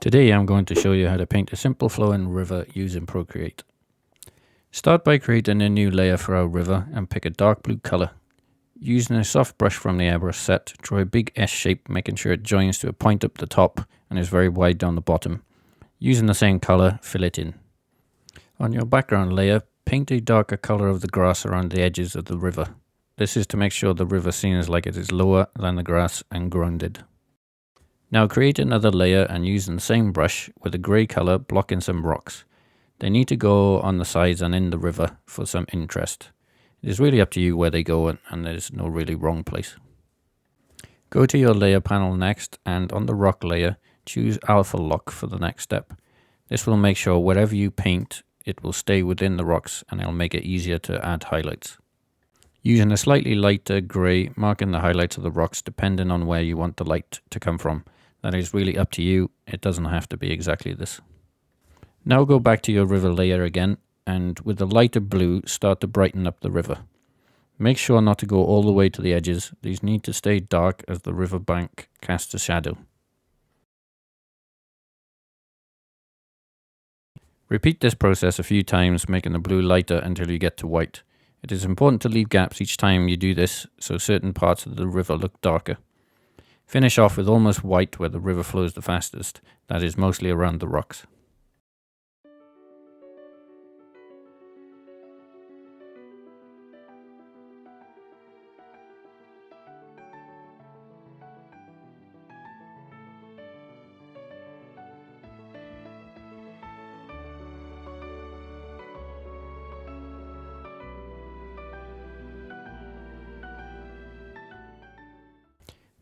Today I'm going to show you how to paint a simple flowing river using PROCREATE. Start by creating a new layer for our river and pick a dark blue colour. Using a soft brush from the airbrush set, draw a big S shape, making sure it joins to a point up the top and is very wide down the bottom. Using the same colour, fill it in. On your background layer, paint a darker colour of the grass around the edges of the river. This is to make sure the river seems like it is lower than the grass and grounded. Now create another layer and using the same brush with a grey colour blocking some rocks. They need to go on the sides and in the river for some interest. It is really up to you where they go and there's no really wrong place. Go to your layer panel next and on the rock layer choose alpha lock for the next step. This will make sure wherever you paint it will stay within the rocks and it'll make it easier to add highlights. Using a slightly lighter grey, marking the highlights of the rocks depending on where you want the light to come from. That is really up to you, it doesn't have to be exactly this. Now go back to your river layer again and with the lighter blue start to brighten up the river. Make sure not to go all the way to the edges, these need to stay dark as the river bank casts a shadow. Repeat this process a few times, making the blue lighter until you get to white. It is important to leave gaps each time you do this so certain parts of the river look darker. Finish off with almost white where the river flows the fastest, that is mostly around the rocks.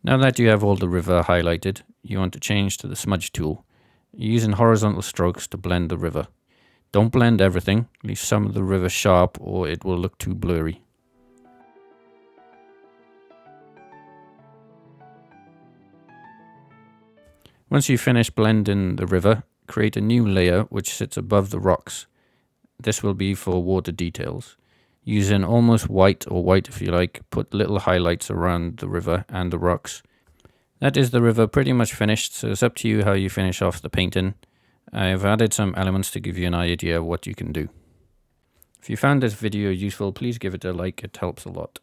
Now that you have all the river highlighted, you want to change to the smudge tool, using horizontal strokes to blend the river. Don't blend everything, leave some of the river sharp or it will look too blurry. Once you finish blending the river, create a new layer which sits above the rocks. This will be for water details. Using almost white or white if you like, put little highlights around the river and the rocks. That is the river pretty much finished, so it's up to you how you finish off the painting. I've added some elements to give you an idea of what you can do. If you found this video useful, please give it a like, it helps a lot.